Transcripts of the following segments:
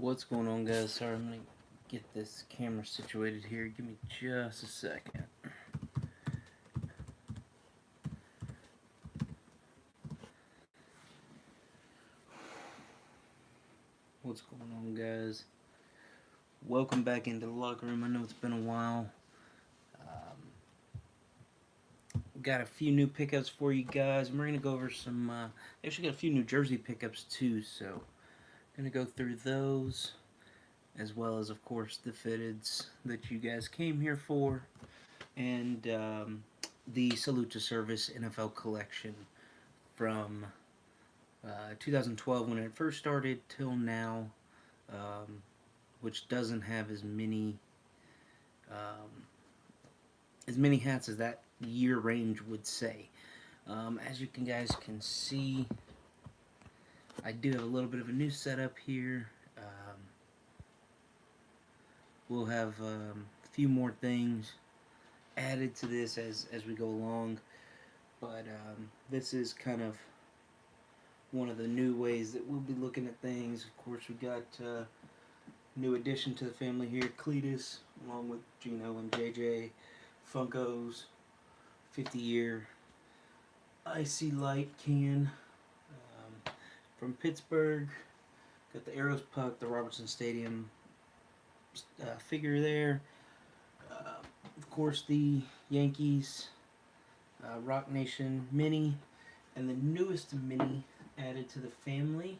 What's going on, guys? Sorry, I'm gonna get this camera situated here. Give me just a second. What's going on, guys? Welcome back into the locker room. I know it's been a while. Got a few new pickups for you guys. We're gonna go over some. Actually, got a few New Jersey pickups too. So, gonna go through those, as well as, of course, the fitteds that you guys came here for, and the Salute to Service NFL collection from 2012 when it first started till now, um, which doesn't have um, as many hats as that year range would say. As you guys can see, I do have a little bit of a new setup here. We'll have a few more things added to this as we go along, but this is kind of one of the new ways that we'll be looking at things. Of course, we got new addition to the family here, Cletus, along with Gino and JJ, Funkos, 50-year Icy Light can from Pittsburgh. Got the Arrows Puck, the Robertson Stadium figure there. Of course, the Yankees Rock Nation mini, and the newest mini added to the family.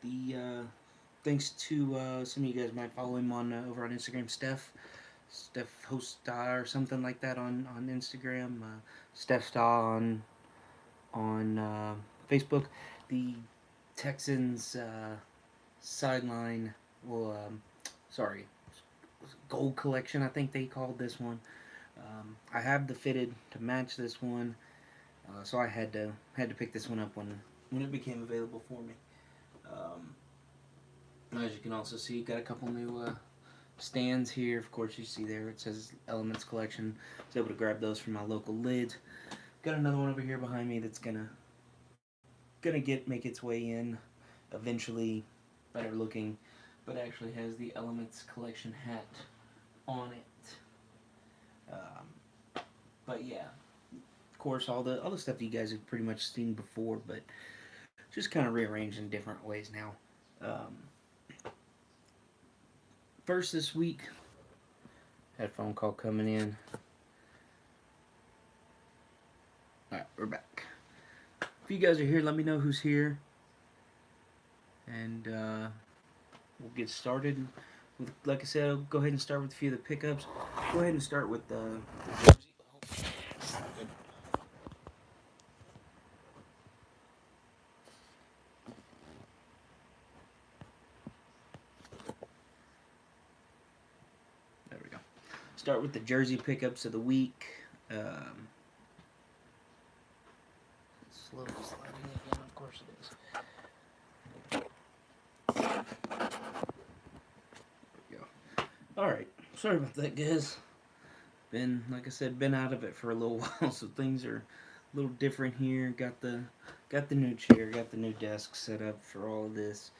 The thanks to some of you guys might follow him on over on Instagram, Steph Hosta or something like that on Instagram. Steph Star on Facebook. The Texans sideline, well, sorry, gold collection. I think they called this one. I have the fitted to match this one, so I had to pick this one up when it became available for me. As you can also see, got a couple new stands here. Of course, you see there it says Elements Collection. I was able to grab those from my local lids. Got another one over here behind me that's gonna make its way in eventually, better looking, but actually has the Elements Collection hat on it. But yeah, of course, all the stuff you guys have pretty much seen before, but just kind of rearranged in different ways now. First this week, had a phone call coming in. Alright, we're back. If you guys are here, let me know who's here. And we'll get started. Like I said, I'll go ahead and start with a few of the pickups. Go ahead and start with the jersey. There we go. Start with the jersey pickups of the week. Slowly sliding again, of course it is. There we go. Alright, sorry about that, guys. Like I said, been out of it for a little while, so things are a little different here. Got the new chair, got the new desk set up for all of this.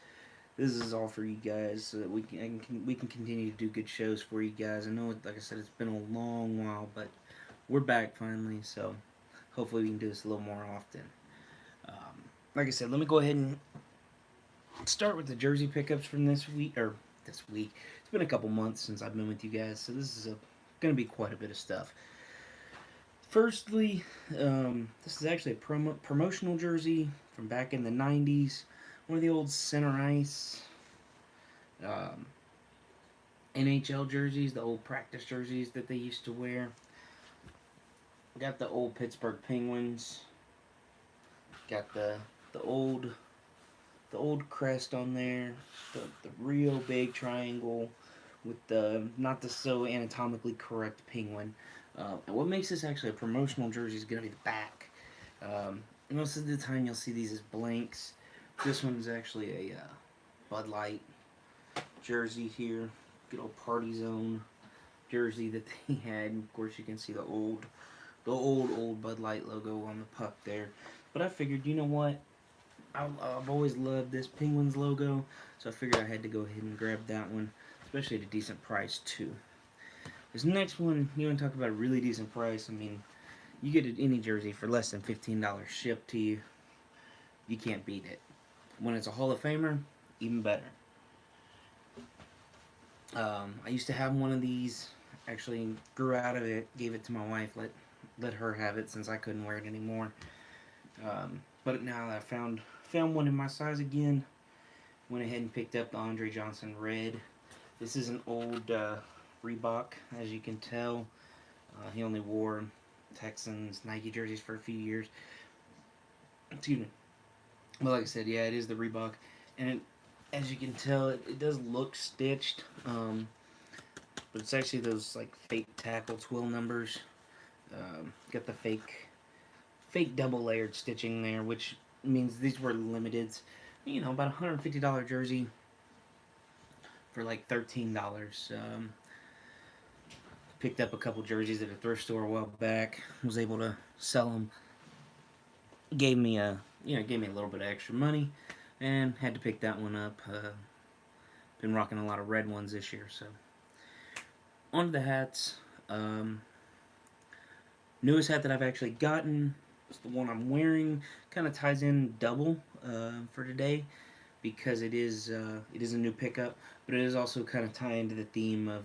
This is all for you guys, so that we can continue to do good shows for you guys. I know, like I said, it's been a long while, but we're back finally, so hopefully we can do this a little more often. Like I said, let me go ahead and start with the jersey pickups from this week, or this week. It's been a couple months since I've been with you guys, so this is going to be quite a bit of stuff. Firstly, this is actually a promotional jersey from back in the 90s. One of the old center ice um, NHL jerseys, the old practice jerseys that they used to wear. Got the old Pittsburgh Penguins. Got the old crest on there. The real big triangle with the not the so anatomically correct penguin. And what makes this actually a promotional jersey is going to be the back. Most of the time you'll see these as blanks. This one's actually a Bud Light jersey here. Good old Party Zone jersey that they had. Of course, you can see the old Bud Light logo on the puck there. But I figured, you know what? I've always loved this Penguins logo, so I figured I had to go ahead and grab that one, especially at a decent price too. This next one, you want to talk about a really decent price? I mean, you get any jersey for less than $15 shipped to you. You can't beat it. When it's a Hall of Famer, even better. I used to have one of these. Actually, grew out of it. Gave it to my wife. Let her have it since I couldn't wear it anymore. But now that I found one in my size again, went ahead and picked up the Andre Johnson Red. This is an old Reebok, as you can tell. He only wore Texans Nike jerseys for a few years. Excuse me. But like I said, yeah, it is the Reebok, and as you can tell, it does look stitched, but it's actually those like fake tackle twill numbers. Got the fake double layered stitching there, which means these were limited. You know, about $150 jersey for like $13. Picked up a couple jerseys at a thrift store a while back. Was able to sell them. Gave me a little bit of extra money, and had to pick that one up. Been rocking a lot of red ones this year, so on to the hats. Newest hat that I've actually gotten is the one I'm wearing. Kind of ties in double for today because it is a new pickup, but it is also kind of tie into the theme of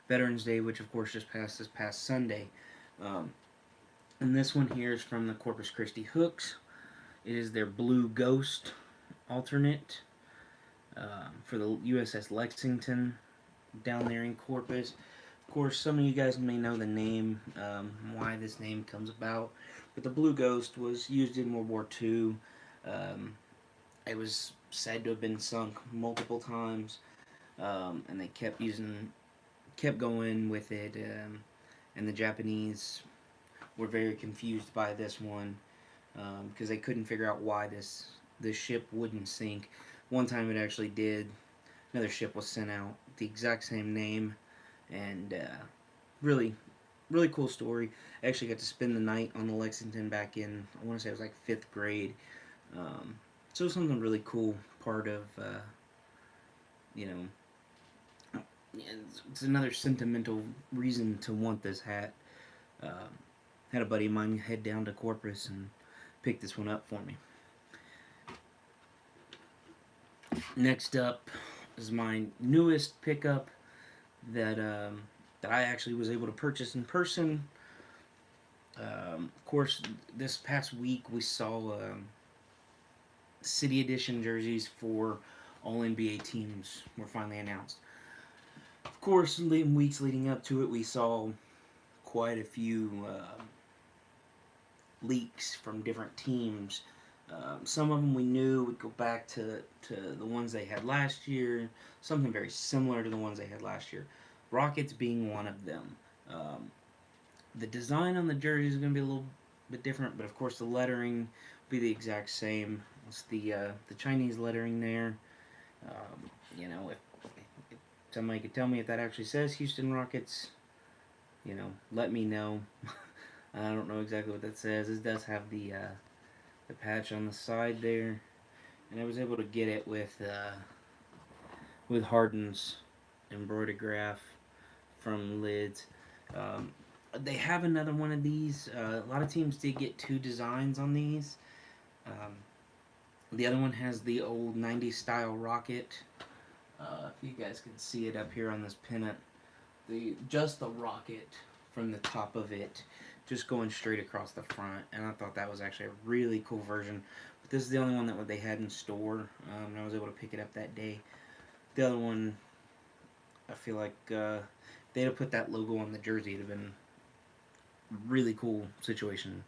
Veterans Day, which of course just passed this past Sunday. Um, and this one here is from the Corpus Christi Hooks. It is their Blue Ghost alternate for the USS Lexington down there in Corpus. Of course, some of you guys may know the name, why this name comes about. But the Blue Ghost was used in World War II. It was said to have been sunk multiple times, and they kept going with it. And the Japanese were very confused by this one because they couldn't figure out why this ship wouldn't sink. One time it actually did. Another ship was sent out, the exact same name, and really, really cool story. I actually got to spend the night on the Lexington back in, I want to say it was like 5th grade. So something really cool part of, you know, it's another sentimental reason to want this hat. Had a buddy of mine head down to Corpus and pick this one up for me. Next up is my newest pickup that I actually was able to purchase in person. Of course, this past week we saw City Edition jerseys for all NBA teams were finally announced. Of course, in weeks leading up to it, we saw quite a few leaks from different teams. Some of them we knew would go back to the ones they had last year, something very similar to the ones they had last year. Rockets being one of them. The design on the jersey is going to be a little bit different, but of course the lettering will be the exact same. It's the Chinese lettering there. You know, if somebody could tell me if that actually says Houston Rockets, you know, let me know. I don't know exactly what that says. It does have the patch on the side there, and I was able to get it with Harden's embroiderograph from Lids. They have another one of these. A lot of teams did get 2 designs on these. The other one has the old 90s style rocket. If you guys can see it up here on this pennant, just the rocket from the top of it, just going straight across the front, and I thought that was actually a really cool version. But this is the only one that they had in store, and I was able to pick it up that day. The other one, I feel like they'd have put that logo on the jersey, it'd have been a really cool situation.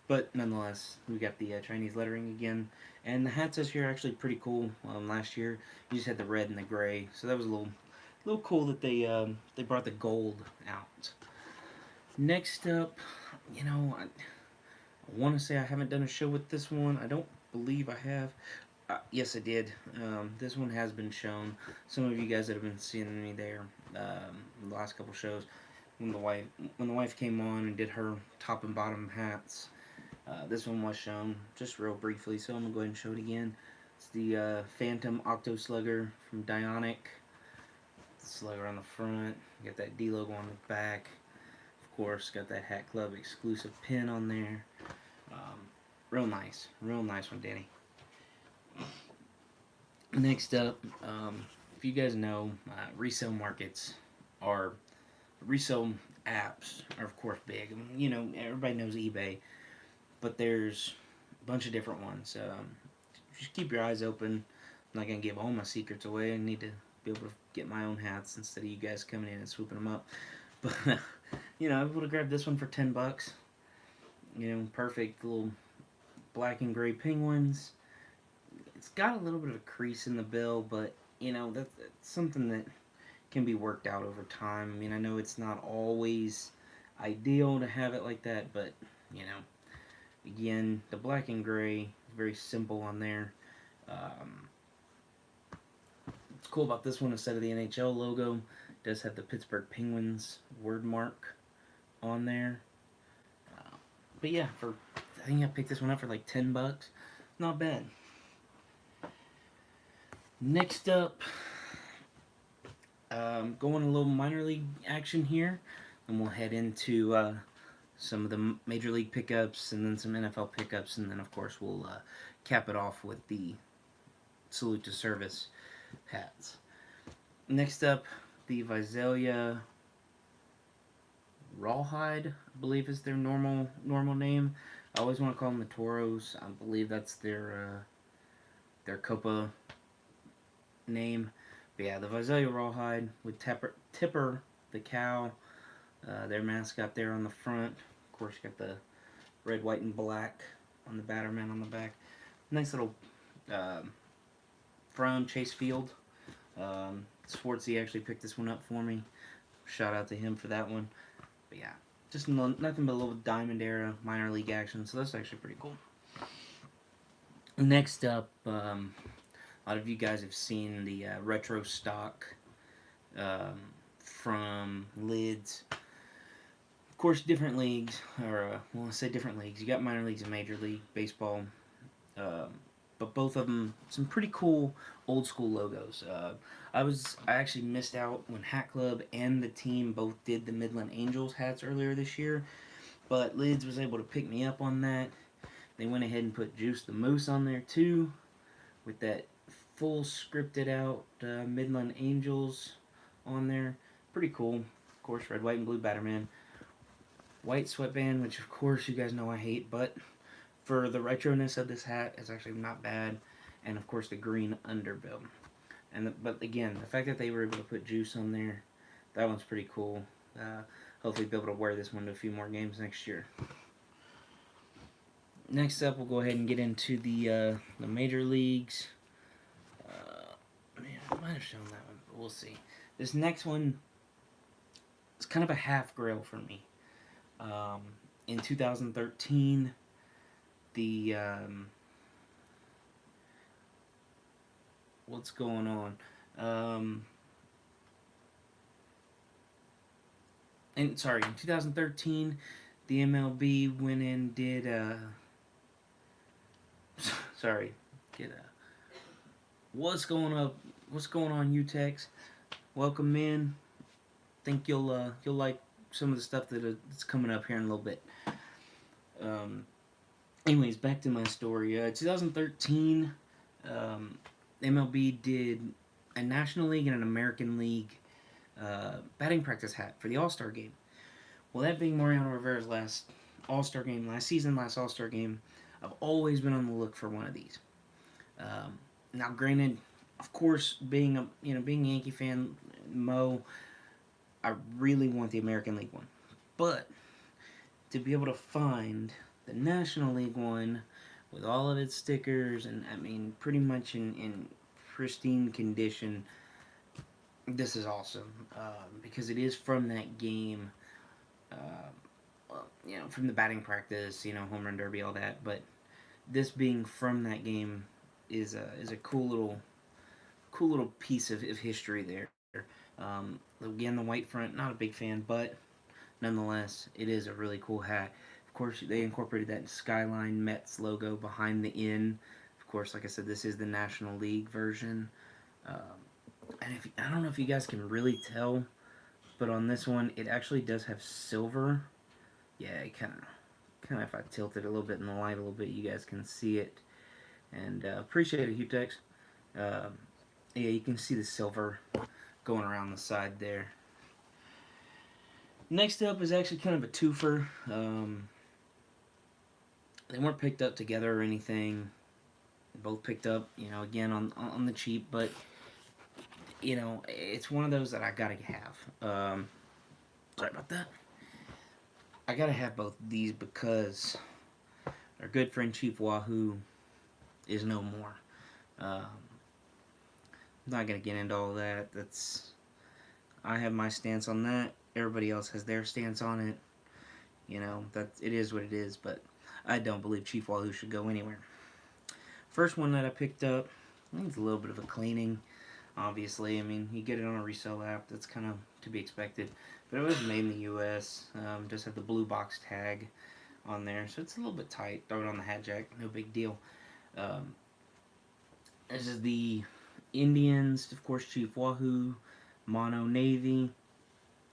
But nonetheless, we got the Chinese lettering again, and the hats this year are actually pretty cool. Last year, you just had the red and the gray, so that was a little cool that they brought the gold out. Next up, you know, I want to say I haven't done a show with this one. I don't believe I have. Yes, I did. This one has been shown. Some of you guys that have been seeing me there the last couple shows, when the wife came on and did her top and bottom hats, This one was shown just real briefly, so I'm going to go ahead and show it again. It's the Phantom Octo Slugger from Dionic. Slugger on the front. Got that D logo on the back. Of course, got that Hat Club exclusive pin on there. Um, real nice one, Danny. Next up, if you guys know, resale markets are resale apps are of course big. You know, everybody knows eBay, but there's a bunch of different ones. Just keep your eyes open. I'm not gonna give all my secrets away. I need to be able to get my own hats instead of you guys coming in and swooping them up. But you know, I'm able to grab this one for $10. You know, perfect little black and gray penguins. It's got a little bit of a crease in the bill, but you know that's something that can be worked out over time. I mean, I know it's not always ideal to have it like that, but you know, again, the black and gray is very simple on there. Um, what's cool about this one, instead of the NHL logo, it does have the Pittsburgh Penguins word mark on there. Uh, but yeah, for I think I picked this one up for like $10. Not bad. Next up, going a little minor league action here, and we'll head into some of the major league pickups, and then some NFL pickups, and then of course we'll cap it off with the salute to service hats. Next up, the Visalia Rawhide, I believe is their normal name. I always want to call them the Toros. I believe that's their Copa name. But yeah, the Visalia Rawhide with Tipper the cow, their mascot there on the front. Of course, you got the red, white, and black on the Batterman on the back. Nice little from Chase Field. Swartzy actually picked this one up for me. Shout out to him for that one. But yeah, just nothing but a little Diamond era minor league action, so that's actually pretty cool. Next up, a lot of you guys have seen the retro stock um, from Lids. Of course, different leagues, or well, I say different leagues. You got minor leagues and major league baseball, um, but both of them some pretty cool old school logos. I actually missed out when Hat Club and the team both did the Midland Angels hats earlier this year, but Lids was able to pick me up on that. They went ahead and put Juice the Moose on there too, with that full scripted out Midland Angels on there. Pretty cool. Of course, red, white, and blue Batterman. White sweatband, which of course you guys know I hate, but for the retroness of this hat, it's actually not bad. And of course, the green underbill. But again, the fact that they were able to put Juice on there, that one's pretty cool. Hopefully, be able to wear this one to a few more games next year. Next up, we'll go ahead and get into the major leagues. Man, I might have shown that one, but we'll see. This next one is kind of a half grail for me. In 2013, the what's going on? In 2013, the MLB went and did sorry, get what's going up? What's going on, UTEX? Welcome in. Think you'll like some of the stuff that's coming up here in a little bit. Anyways, back to my story. 2013, MLB did a National League and an American League batting practice hat for the All-Star game. Well, that being Mariano Rivera's last All-Star game, last All-Star game, I've always been on the look for one of these. Now, granted, of course, being a Yankee fan, Mo, I really want the American League one, but to be able to find the National League one with all of its stickers and I mean pretty much in pristine condition, this is awesome because it is from that game. From the batting practice, home run derby, all that. But this being from that game is a cool little piece of history there. Again, the white front, not a big fan, but nonetheless, it is a really cool hat. Of course, they incorporated that Skyline Mets logo behind the N. Of course, like I said, this is the National League version. Um, and I don't know if you guys can really tell, but on this one, it actually does have silver. Yeah, it kind of if I tilt it a little bit in the light a little bit, you guys can see it. And appreciate it, Hutex. Um, yeah, you can see the silver going around the side there. Next up is actually kind of a twofer. They weren't picked up together or anything. They both picked up, again on the cheap, but it's one of those that I gotta have. Sorry about that. I gotta have both of these because our good friend Chief Wahoo is no more. I'm not gonna get into all that. I have my stance on that. Everybody else has their stance on it. That it is what it is. But I don't believe Chief Wahoo should go anywhere. First one that I picked up, I think it's a little bit of a cleaning. Obviously, I mean, you get it on a resale app. That's kind of to be expected. But it was made in the U.S. Just had the blue box tag on there, so it's a little bit tight. Throw it on the hat jack, no big deal. Um, this is the Indians, of course, Chief Wahoo, Mono Navy.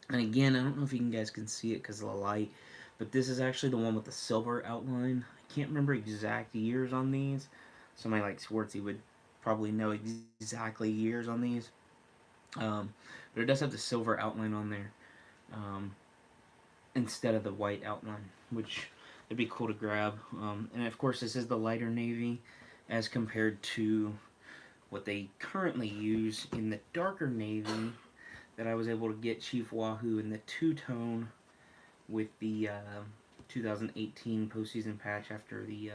And again, I don't know if you guys can see it because of the light, but this is actually the one with the silver outline. I can't remember exact years on these. Somebody like Swartzy would probably know exactly years on these. But it does have the silver outline on there instead of the white outline, which it'd be cool to grab. And of course, this is the lighter navy as compared to what they currently use in the darker navy that I was able to get Chief Wahoo in the two-tone with the 2018 postseason patch after the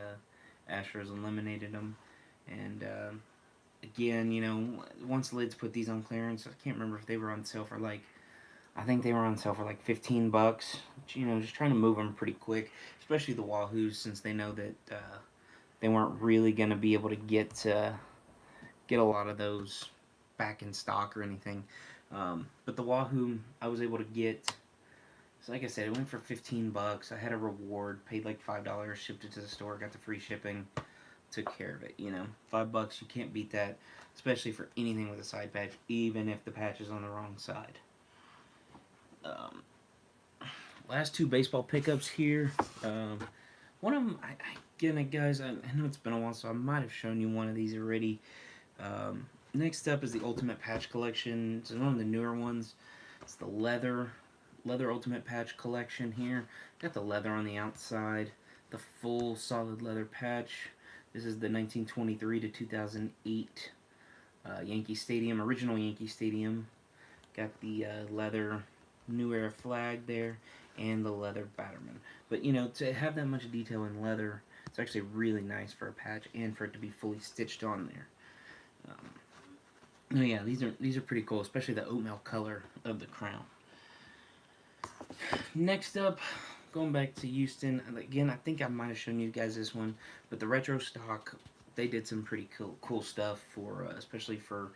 Astros eliminated them. And again, once Lids put these on clearance, I can't remember if they were on sale for I think they were on sale for like $15. Just trying to move them pretty quick, especially the Wahoos, since they know that they weren't really going to be able to get a lot of those back in stock or anything. But the Wahoo, I was able to get. So like I said, it went for $15. I had a reward, paid like $5, shipped it to the store, got the free shipping, took care of it. $5, you can't beat that, especially for anything with a side patch, even if the patch is on the wrong side. Last two baseball pickups here. One of them, again, guys, I know it's been a while, so I might have shown you one of these already. Next up is the Ultimate Patch Collection. It's one of the newer ones. It's the leather Ultimate Patch Collection here. Got the leather on the outside, the full solid leather patch. This is the 1923 to 2008 Yankee Stadium, original Yankee Stadium. Got the leather New Era flag there and the leather batterman. But to have that much detail in leather, it's actually really nice for a patch and for it to be fully stitched on there. Oh yeah, these are pretty cool, especially the oatmeal color of the crown. Next up, going back to Houston, again, I think I might have shown you guys this one, but the retro stock, they did some pretty cool stuff for, especially for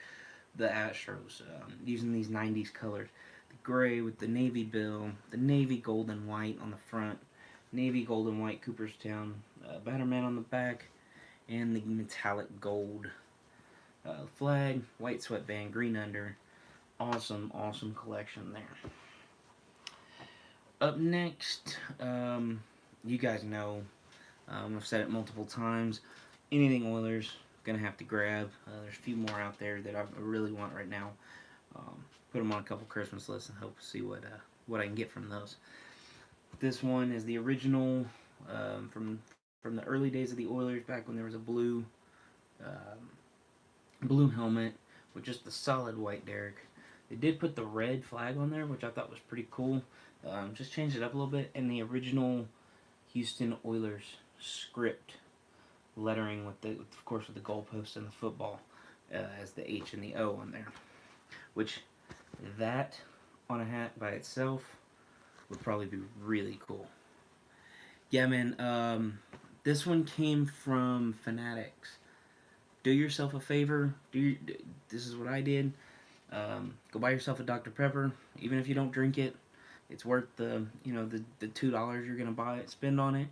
the Astros, using these 90s colors. The gray with the navy bill, the navy gold and white on the front, navy gold and white Cooperstown batterman on the back, and the metallic gold flag, white sweatband, green under. Awesome collection there. Up next, you guys know, I've said it multiple times, anything Oilers, gonna have to grab. There's a few more out there that I really want right now. Put them on a couple Christmas lists and hope to see what I can get from those. This one is the original from the early days of the Oilers, back when there was a blue helmet with just the solid white derrick. They did put the red flag on there, which I thought was pretty cool. Just changed it up a little bit, and the original Houston Oilers script lettering with of course, with the goalpost and the football as the H and the O on there. Which that on a hat by itself would probably be really cool. Yeah, man. This one came from Fanatics. Do yourself a favor. This is what I did. Go buy yourself a Dr. Pepper, even if you don't drink it. It's worth the $2 you're gonna spend on it.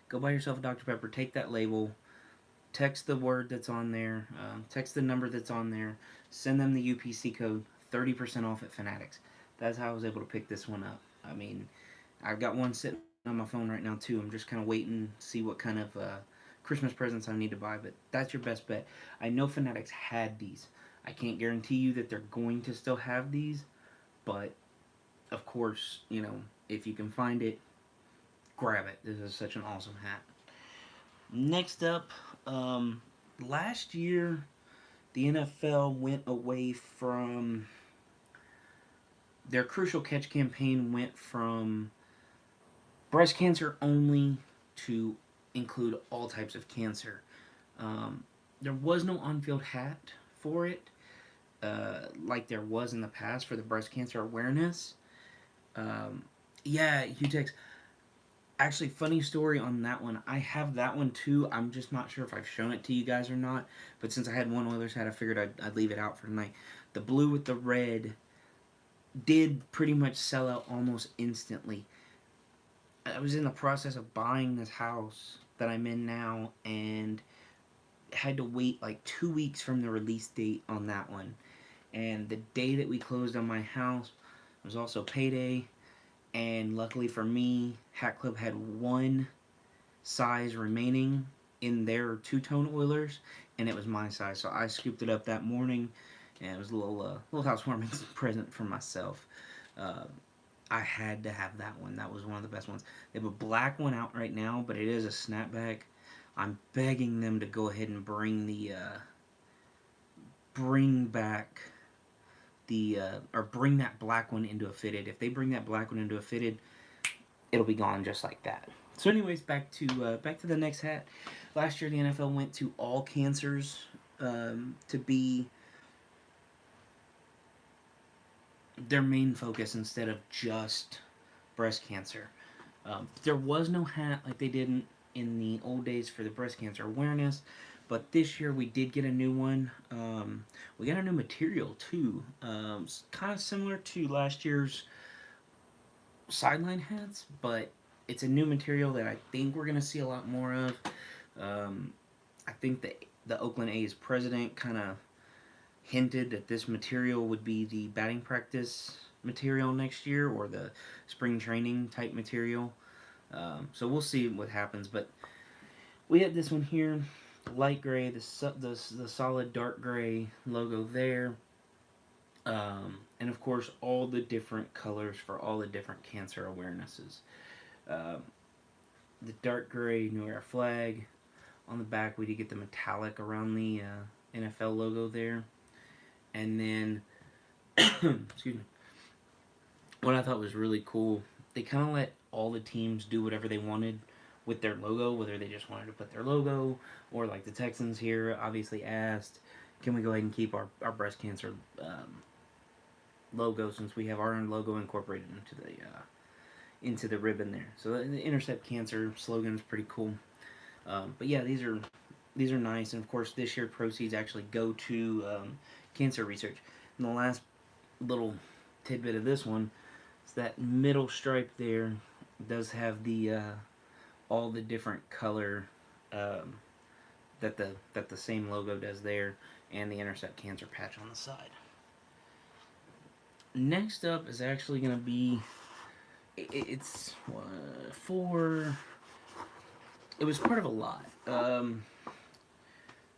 Go buy yourself a Dr Pepper. Take that label. Text the word that's on there. Text the number that's on there. Send them the UPC code. 30% off at Fanatics. That's how I was able to pick this one up. I mean, I've got one sitting on my phone right now too. I'm just kind of waiting, see what kind of Christmas presents I need to buy. But that's your best bet. I know Fanatics had these. I can't guarantee you that they're going to still have these, but of course, if you can find it, grab it. This is such an awesome hat. Next up, last year the NFL went away from their Crucial Catch campaign. Went from breast cancer only to include all types of cancer. Um, there was no on-field hat for it, like there was in the past for the breast cancer awareness. Um, yeah, Hutex. Actually, funny story on that one. I have that one too. I'm just not sure if I've shown it to you guys or not. But since I had one Oilers hat, I figured I'd leave it out for tonight. The blue with the red did pretty much sell out almost instantly. I was in the process of buying this house that I'm in now and had to wait like 2 weeks from the release date on that one. And the day that we closed on my house was also payday. And luckily for me, Hat Club had one size remaining in their two-tone Oilers, and it was my size. So I scooped it up that morning, and it was a little housewarming present for myself. Uh, I had to have that one. That was one of the best ones. They have a black one out right now, but it is a snapback. I'm begging them to go ahead and bring back or bring that black one into a fitted. If they bring that black one into a fitted, it'll be gone just like that. So, anyways, back to the next hat. Last year, the NFL went to all cancers to be their main focus instead of just breast cancer. There was no hat like they did in the old days for the breast cancer awareness, but this year we did get a new one. We got a new material too, kind of similar to last year's sideline hats, but it's a new material that I think we're gonna see a lot more of. Um, I think the Oakland A's president kind of hinted that this material would be the batting practice material next year or the spring training type material. So we'll see what happens. But we have this one here, light gray, the solid dark gray logo there. And of course, all the different colors for all the different cancer awarenesses. Um, the dark gray New Era flag. On the back, we did get the metallic around the NFL logo there. And then, excuse me, what I thought was really cool, they kind of let all the teams do whatever they wanted with their logo, whether they just wanted to put their logo, or like the Texans here obviously asked, can we go ahead and keep our breast cancer logo since we have our own logo incorporated into the ribbon there. So the Intercept Cancer slogan is pretty cool. But yeah, these are nice, and of course this year proceeds actually go to cancer research. And the last little tidbit of this one is that middle stripe there does have the all the different color um, that the same logo does there, and the Intercept Cancer patch on the side. Next up is actually going to be it's for it was part of a lot.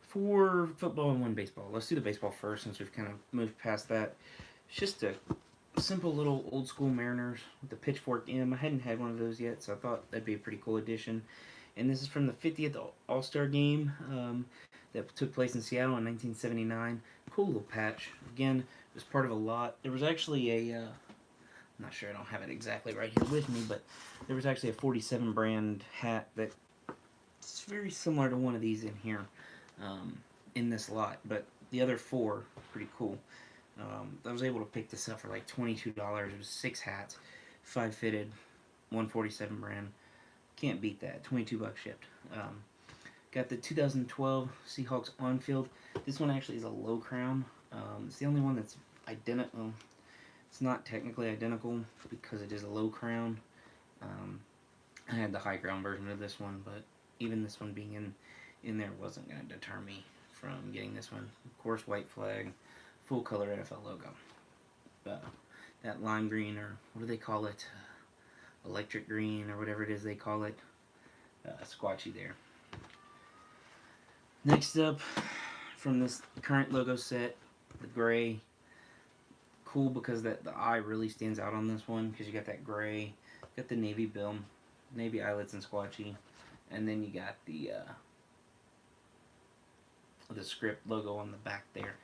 For football and one baseball. Let's do the baseball first since we've kind of moved past that. It's just a simple little old school Mariners with the pitchfork M. I hadn't had one of those yet, so I thought that'd be a pretty cool addition. And this is from the 50th All Star game that took place in Seattle in 1979. Cool little patch. Again, it was part of a lot. There was actually I'm not sure, I don't have it exactly right here with me, but there was actually a 47 brand hat that it's very similar to one of these in here in this lot, but the other four pretty cool. I was able to pick this up for like $22. It was 6 hats, 5 fitted, 147 brand. Can't beat that. $22 shipped. Got the 2012 Seahawks on field. This one actually is a low crown. It's the only one that's identical. It's not technically identical because it is a low crown. Um, I had the high crown version of this one, but even this one being in there wasn't going to deter me from getting this one. Of course, white flag, full color NFL logo. Uh, that lime green, or what do they call it? Electric green, or whatever it is they call it. Squatchy there. Next up, from this current logo set, the gray. Cool because the eye really stands out on this one because you got that gray, got the navy bill, navy eyelets and squatchy, and then you got the script logo on the back there.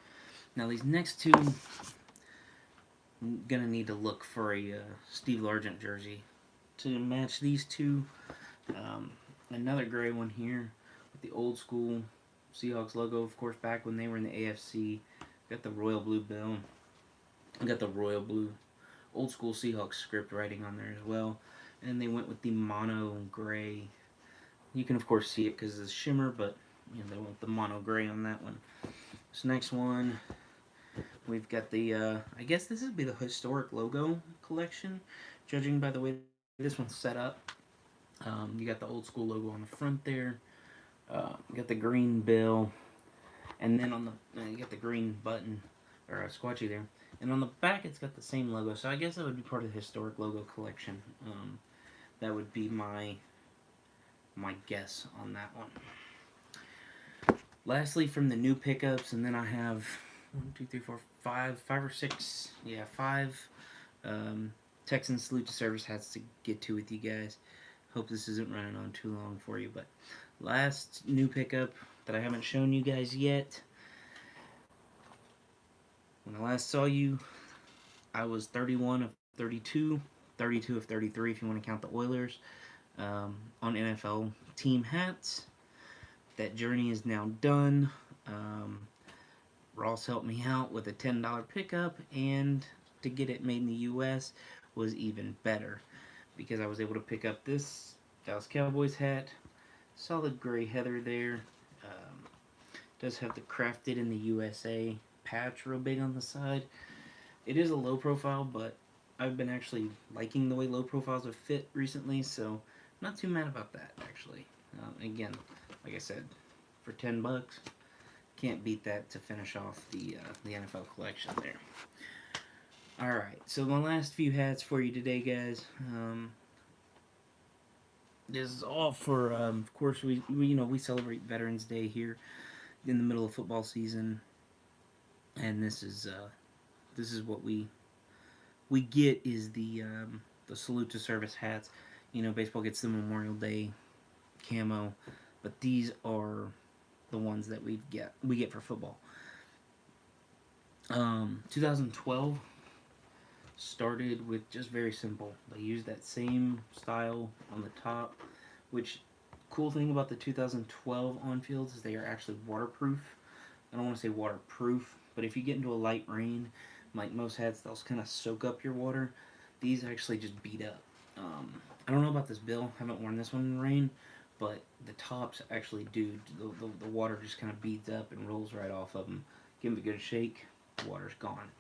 Now these next two, I'm gonna need to look for a Steve Largent jersey to match these two. Um, Another gray one here with the old school Seahawks logo, of course, back when they were in the AFC. Got the royal blue bill. Got the royal blue old school Seahawks script writing on there as well. And they went with the mono gray. You can of course see it because it's shimmer, but you know, they went with the mono gray on that one. This next one, we've got the I guess this would be the historic logo collection, judging by the way this one's set up. You got the old school logo on the front there. You got the green bill, and then on the you got the green button or squatchy there, and on the back it's got the same logo. So I guess that would be part of the historic logo collection. That would be my guess on that one. Lastly, from the new pickups, and then I have 1, 2, 3, 4, 5 or 6. Yeah, 5 Texan Salute to Service hats to get to with you guys. Hope this isn't running on too long for you, but last new pickup that I haven't shown you guys yet. When I last saw you, I was 31 of 32, 32 of 33 if you want to count the Oilers, on NFL team hats. That journey is now done. Ross helped me out with a $10 pickup, and to get it made in the US was even better because I was able to pick up this Dallas Cowboys hat, solid gray heather there. Does have the crafted in the USA patch real big on the side. It is a low profile, but I've been actually liking the way low profiles have fit recently, so not too mad about that actually. Again, like I said, for $10, can't beat that to finish off the NFL collection there. All right, so my last few hats for you today, guys. This is all for, of course, we celebrate Veterans Day here in the middle of football season, and this is what we get is the salute to service hats. You know, baseball gets the Memorial Day camo, but these are the ones that we get for football. 2012 started with just very simple. They used that same style on the top, which cool thing about the 2012 on-fields is they are actually waterproof. I don't want to say waterproof, but if you get into a light rain, like most hats, they'll kind of soak up your water. These actually just beat up. I don't know about this bill. Haven't worn this one in the rain, but the tops actually do. The water just kind of beads up and rolls right off of them. Give them a good shake, the water's gone.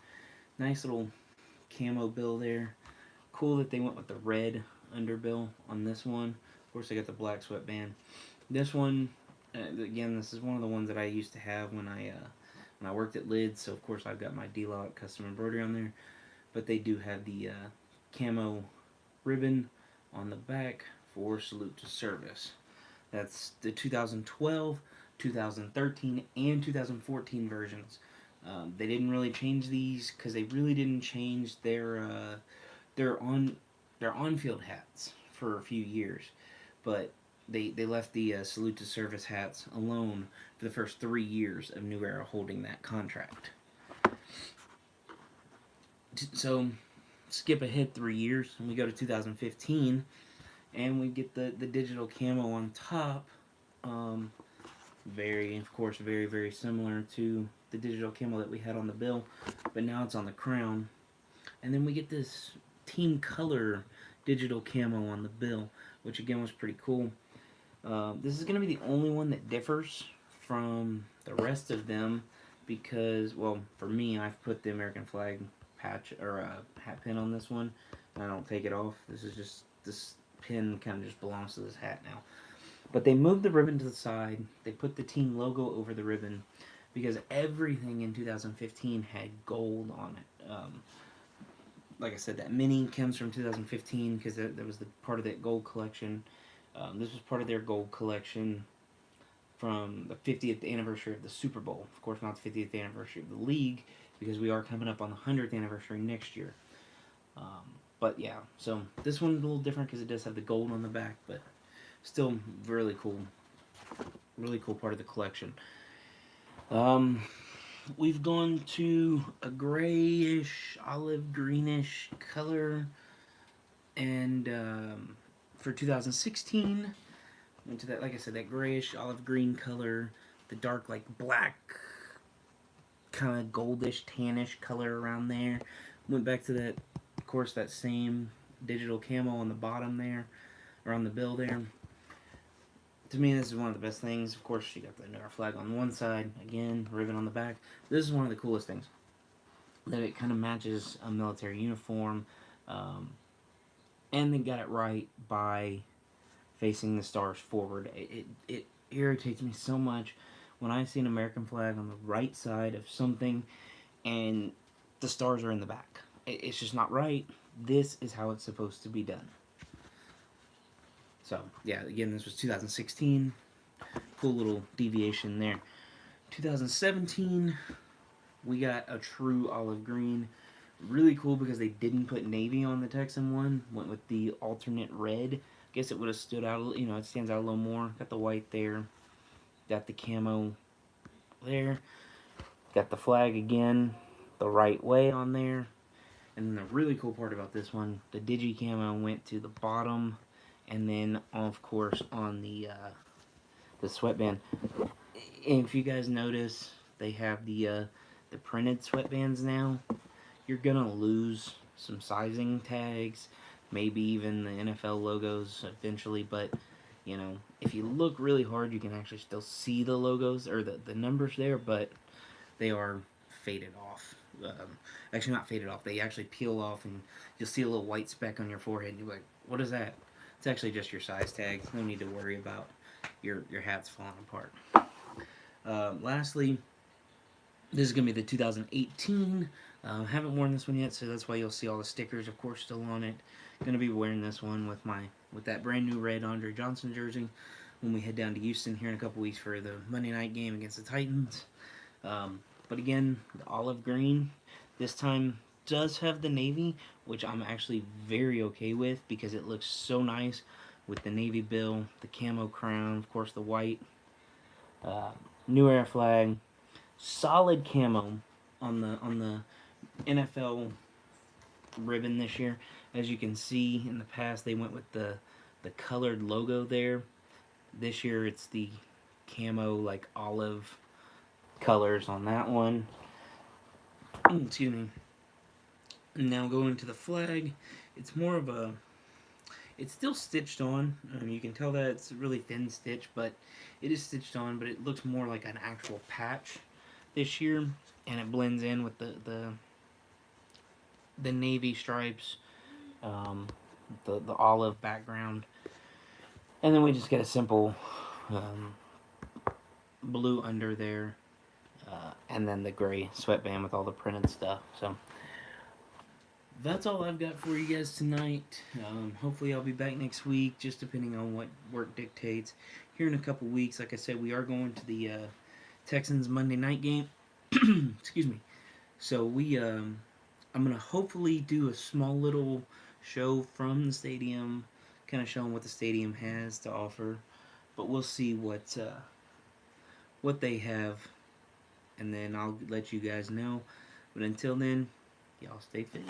Nice little camo bill there. Cool that they went with the red underbill on this one. Of course, I got the black sweatband. This one, again, this is one of the ones that I used to have when I worked at Lids. So of course I've got my D-Lock custom embroidery on there, but they do have the camo ribbon on the back for salute to service. That's the 2012, 2013, and 2014 versions. They didn't really change these because they really didn't change their on-field hats for a few years, but they left the salute to service hats alone for the first 3 years of New Era holding that contract. So skip ahead 3 years and we go to 2015, and we get the digital camo on top. Very, very similar to the digital camo that we had on the bill, but now it's on the crown. And then we get this team color digital camo on the bill, which again was pretty cool. This is going to be the only one that differs from the rest of them because, well, for me, I've put the American flag patch or a hat pin on this one. I don't take it off. This pin kind of just belongs to this hat now. But they moved the ribbon to the side. They put the team logo over the ribbon because everything in 2015 had gold on it. Like I said, that mini comes from 2015 because that was the part of that gold collection. This was part of their gold collection from the 50th anniversary of the Super Bowl. Of course, not the 50th anniversary of the league because we are coming up on the 100th anniversary next year. But yeah, so this one's a little different because it does have the gold on the back, but still really cool part of the collection. We've gone to a grayish olive greenish color, and for 2016 went to that, like I said, that grayish olive green color, the dark like black kind of goldish tannish color around there. Went back to that, of course, that same digital camo on the bottom there, or on the bill there. To me, this is one of the best things. Of course, you got the NR flag on one side, again, ribbon on the back. This is one of the coolest things, that it kind of matches a military uniform, and they got it right by facing the stars forward. It irritates me so much when I see an American flag on the right side of something and the stars are in the back. It's just not right. This is how it's supposed to be done. So, yeah, again, this was 2016. Cool little deviation there. 2017, we got a true olive green. Really cool because they didn't put navy on the Texan one. Went with the alternate red. Guess it would have stood out, it stands out a little more. Got the white there. Got the camo there. Got the flag again the right way on there. And then the really cool part about this one, the digi camo went to the bottom, and then of course on the sweatband. And if you guys notice, they have the printed sweatbands now. You're gonna lose some sizing tags, maybe even the NFL logos eventually, but if you look really hard, you can actually still see the logos or the numbers there, but they are faded off. Actually, not faded off. They actually peel off, and you'll see a little white speck on your forehead. And you're like, "What is that?" It's actually just your size tags. No need to worry about your hats falling apart. Lastly, this is gonna be the 2018. Haven't worn this one yet, so that's why you'll see all the stickers, of course, still on it. Gonna be wearing this one with that brand new red Andre Johnson jersey when we head down to Houston here in a couple weeks for the Monday night game against the Titans. But again, the olive green this time does have the navy, which I'm actually very okay with because it looks so nice with the navy bill, the camo crown, of course the white, New Era flag, solid camo on the NFL ribbon this year. As you can see, in the past they went with the colored logo there. This year it's the camo like olive colors on that one. Excuse me. Now going to the flag, it's more of a, it's still stitched on. You can tell that it's a really thin stitch, but it is stitched on, but it looks more like an actual patch this year, and it blends in with the navy stripes, the olive background, and then we just get a simple blue under there, and then the gray sweatband with all the printed stuff. So that's all I've got for you guys tonight. Hopefully I'll be back next week, just depending on what work dictates. Here in a couple weeks, like I said, we are going to the Texans Monday night game. Excuse me. So I'm going to hopefully do a small little show from the stadium, kind of showing what the stadium has to offer. But we'll see what they have, and then I'll let you guys know. But until then, y'all stay fit.